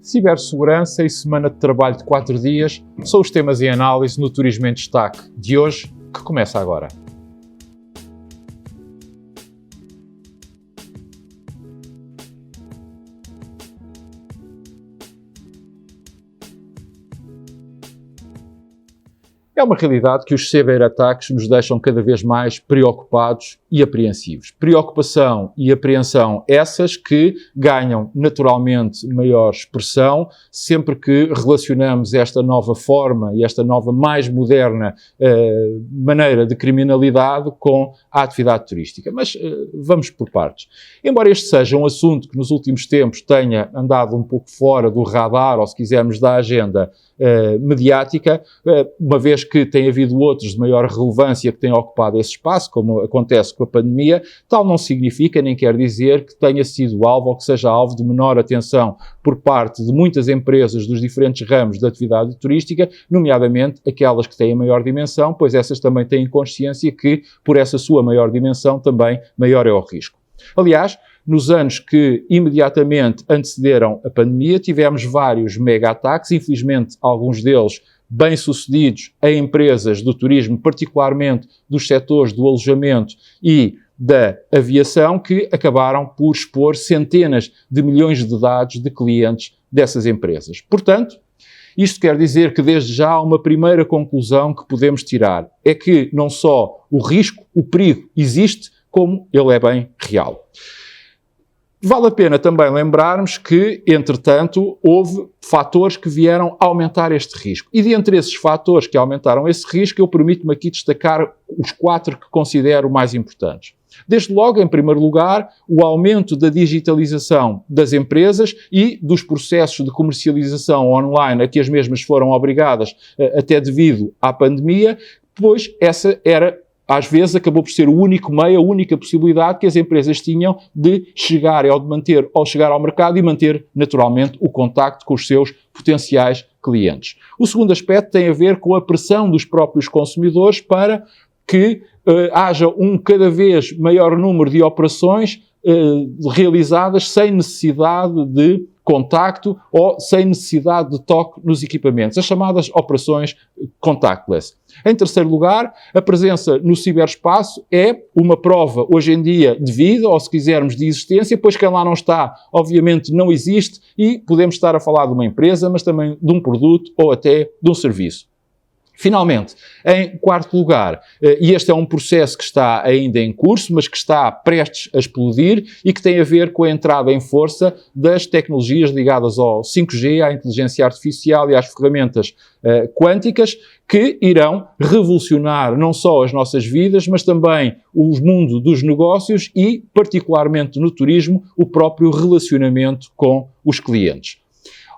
Cibersegurança e semana de trabalho de 4 dias são os temas em análise no Turismo em Destaque de hoje, que começa agora. É uma realidade que os ciberataques nos deixam cada vez mais preocupados e apreensivos. Preocupação e apreensão essas que ganham naturalmente maior expressão sempre que relacionamos esta nova forma e esta nova, mais moderna maneira de criminalidade com a atividade turística. Mas vamos por partes. Embora este seja um assunto que nos últimos tempos tenha andado um pouco fora do radar, ou se quisermos da agenda mediática, uma vez que tem havido outros de maior relevância que têm ocupado esse espaço, como acontece com a pandemia, tal não significa, nem quer dizer que tenha sido alvo ou que seja alvo de menor atenção por parte de muitas empresas dos diferentes ramos da atividade turística, nomeadamente aquelas que têm a maior dimensão, pois essas também têm consciência que, por essa sua maior dimensão, também maior é o risco. Aliás, nos anos que imediatamente antecederam a pandemia, tivemos vários mega-ataques, infelizmente alguns deles bem-sucedidos em empresas do turismo, particularmente dos setores do alojamento e da aviação, que acabaram por expor centenas de milhões de dados de clientes dessas empresas. Portanto, isto quer dizer que desde já há uma primeira conclusão que podemos tirar, é que não só o risco, o perigo existe, como ele é bem real. Vale a pena também lembrarmos que, entretanto, houve fatores que vieram aumentar este risco. E dentre esses fatores que aumentaram esse risco, eu permito-me aqui destacar os 4 que considero mais importantes. Desde logo, em primeiro lugar, o aumento da digitalização das empresas e dos processos de comercialização online a que as mesmas foram obrigadas, até devido à pandemia, pois essa era, às vezes, acabou por ser o único meio, a única possibilidade que as empresas tinham de chegar ou de manter ou chegar ao mercado e manter, naturalmente, o contacto com os seus potenciais clientes. O segundo aspecto tem a ver com a pressão dos próprios consumidores para que haja um cada vez maior número de operações realizadas sem necessidade de contacto ou sem necessidade de toque nos equipamentos, as chamadas operações contactless. Em terceiro lugar, a presença no ciberespaço é uma prova, hoje em dia, de vida, ou se quisermos, de existência, pois quem lá não está, obviamente, não existe, e podemos estar a falar de uma empresa, mas também de um produto ou até de um serviço. Finalmente, em quarto lugar, e este é um processo que está ainda em curso, mas que está prestes a explodir e que tem a ver com a entrada em força das tecnologias ligadas ao 5G, à inteligência artificial e às ferramentas quânticas, que irão revolucionar não só as nossas vidas, mas também o mundo dos negócios e, particularmente no turismo, o próprio relacionamento com os clientes.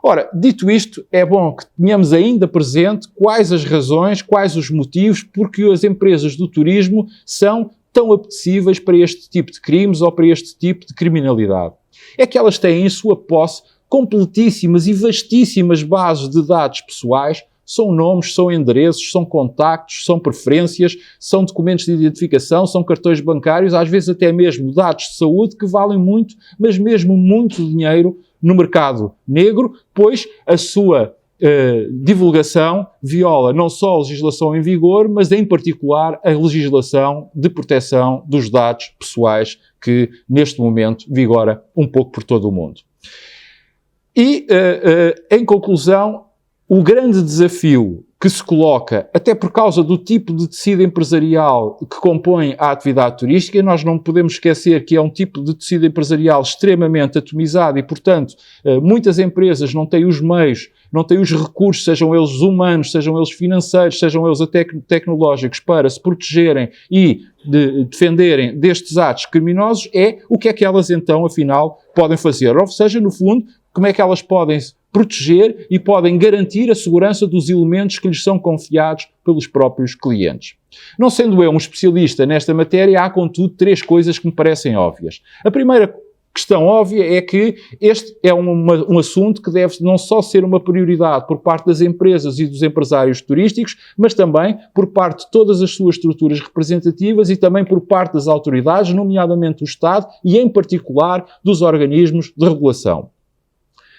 Ora, dito isto, é bom que tenhamos ainda presente quais as razões, quais os motivos porque as empresas do turismo são tão apetecíveis para este tipo de crimes ou para este tipo de criminalidade. É que elas têm em sua posse completíssimas e vastíssimas bases de dados pessoais. São nomes, são endereços, são contactos, são preferências, são documentos de identificação, são cartões bancários, às vezes até mesmo dados de saúde que valem muito, mas mesmo muito dinheiro no mercado negro, pois a sua divulgação viola não só a legislação em vigor, mas em particular a legislação de proteção dos dados pessoais que neste momento vigora um pouco por todo o mundo. E, em conclusão, o grande desafio que se coloca, até por causa do tipo de tecido empresarial que compõe a atividade turística, nós não podemos esquecer que é um tipo de tecido empresarial extremamente atomizado e, portanto, muitas empresas não têm os meios, não têm os recursos, sejam eles humanos, sejam eles financeiros, sejam eles até tecnológicos, para se protegerem e defenderem destes atos criminosos. É o que é que elas então, afinal, podem fazer. Ou seja, no fundo, como é que elas podem proteger e podem garantir a segurança dos elementos que lhes são confiados pelos próprios clientes. Não sendo eu um especialista nesta matéria, há, contudo, 3 coisas que me parecem óbvias. A primeira questão óbvia é que este é um assunto que deve não só ser uma prioridade por parte das empresas e dos empresários turísticos, mas também por parte de todas as suas estruturas representativas e também por parte das autoridades, nomeadamente do Estado e, em particular, dos organismos de regulação.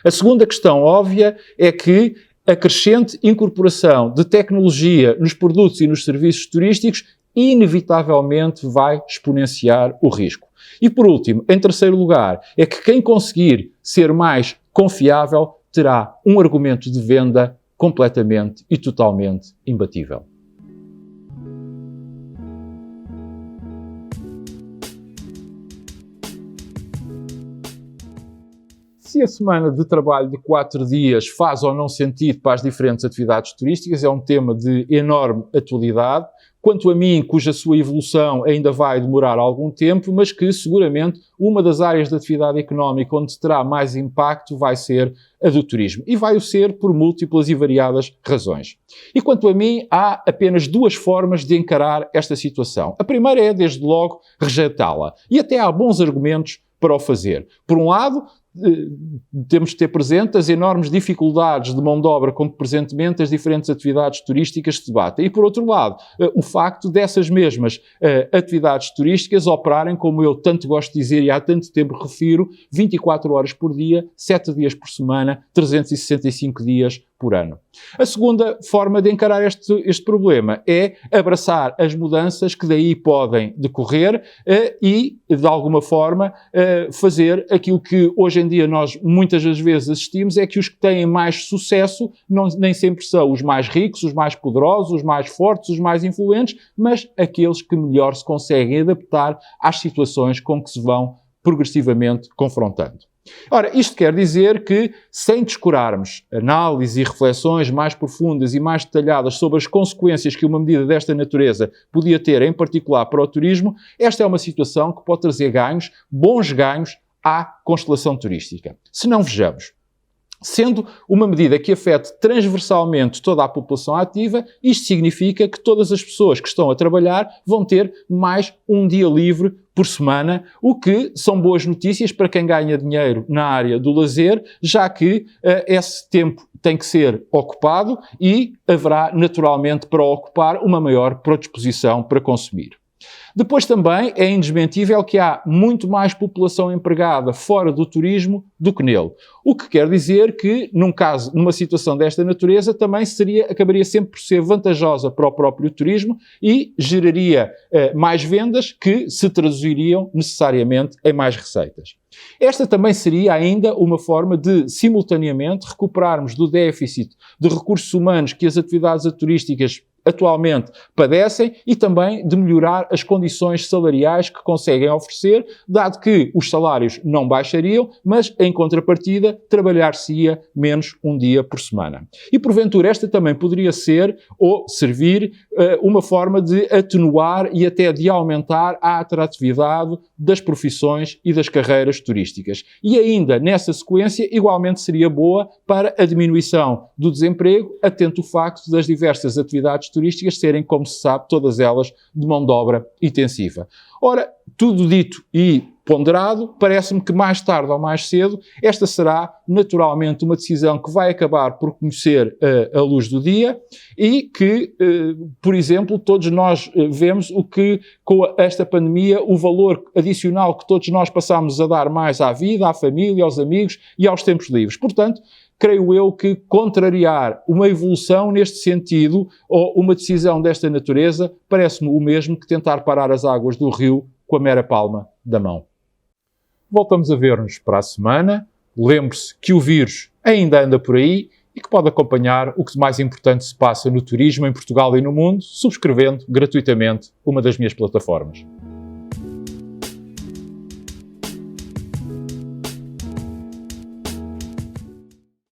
A segunda questão óbvia é que a crescente incorporação de tecnologia nos produtos e nos serviços turísticos inevitavelmente vai exponenciar o risco. E por último, em terceiro lugar, é que quem conseguir ser mais confiável terá um argumento de venda completamente e totalmente imbatível. Se a semana de trabalho de 4 dias faz ou não sentido para as diferentes atividades turísticas, é um tema de enorme atualidade. Quanto a mim, cuja sua evolução ainda vai demorar algum tempo, mas que seguramente uma das áreas de atividade económica onde terá mais impacto vai ser a do turismo. E vai o ser por múltiplas e variadas razões. E quanto a mim, há apenas 2 formas de encarar esta situação. A primeira é, desde logo, rejeitá-la. E até há bons argumentos para o fazer. Por um lado, temos de ter presente as enormes dificuldades de mão de obra com que presentemente as diferentes atividades turísticas se debatem. E, por outro lado, o facto dessas mesmas atividades turísticas operarem, como eu tanto gosto de dizer e há tanto tempo refiro, 24 horas por dia, 7 dias por semana, 365 dias por ano. A segunda forma de encarar este problema é abraçar as mudanças que daí podem decorrer e, de alguma forma, fazer aquilo que hoje em dia nós muitas das vezes assistimos, é que os que têm mais sucesso nem sempre são os mais ricos, os mais poderosos, os mais fortes, os mais influentes, mas aqueles que melhor se conseguem adaptar às situações com que se vão progressivamente confrontando. Ora, isto quer dizer que, sem descurarmos análises e reflexões mais profundas e mais detalhadas sobre as consequências que uma medida desta natureza podia ter, em particular para o turismo, esta é uma situação que pode trazer ganhos, bons ganhos, à constelação turística. Se não, vejamos. Sendo uma medida que afete transversalmente toda a população ativa, isto significa que todas as pessoas que estão a trabalhar vão ter mais um dia livre por semana, o que são boas notícias para quem ganha dinheiro na área do lazer, já que esse tempo tem que ser ocupado e haverá naturalmente para ocupar uma maior predisposição para consumir. Depois também é indesmentível que há muito mais população empregada fora do turismo do que nele. O que quer dizer que, numa situação desta natureza, também acabaria sempre por ser vantajosa para o próprio turismo e geraria mais vendas que se traduziriam necessariamente em mais receitas. Esta também seria ainda uma forma de, simultaneamente, recuperarmos do déficit de recursos humanos que as atividades turísticas atualmente padecem e também de melhorar as condições salariais que conseguem oferecer, dado que os salários não baixariam, mas em contrapartida trabalhar-se-ia menos um dia por semana. E porventura esta também poderia ser ou servir uma forma de atenuar e até de aumentar a atratividade das profissões e das carreiras turísticas. E ainda nessa sequência igualmente seria boa para a diminuição do desemprego, atento o facto das diversas atividades turísticas serem, como se sabe, todas elas de mão de obra intensiva. Ora, tudo dito e ponderado, parece-me que mais tarde ou mais cedo esta será naturalmente uma decisão que vai acabar por conhecer a luz do dia e que, por exemplo, todos nós vemos o que com esta pandemia o valor adicional que todos nós passamos a dar mais à vida, à família, aos amigos e aos tempos livres. Portanto, creio eu que contrariar uma evolução neste sentido ou uma decisão desta natureza parece-me o mesmo que tentar parar as águas do rio com a mera palma da mão. Voltamos a ver-nos para a semana. Lembre-se que o vírus ainda anda por aí e que pode acompanhar o que de mais importante se passa no turismo em Portugal e no mundo, subscrevendo gratuitamente uma das minhas plataformas.